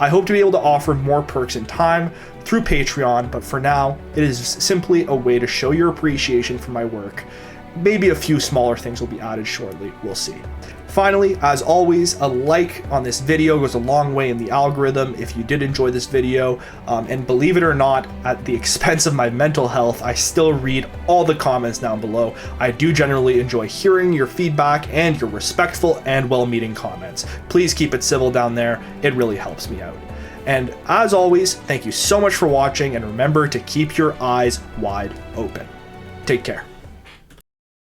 I hope to be able to offer more perks in time through Patreon, but for now, it is simply a way to show your appreciation for my work. Maybe a few smaller things will be added shortly, we'll see. Finally, as always, a like on this video goes a long way in the algorithm if you did enjoy this video, and believe it or not, at the expense of my mental health, I still read all the comments down below. I do generally enjoy hearing your feedback and your respectful and well-meaning comments. Please keep it civil down there, it really helps me out. And as always, thank you so much for watching, and remember to keep your eyes wide open. Take care.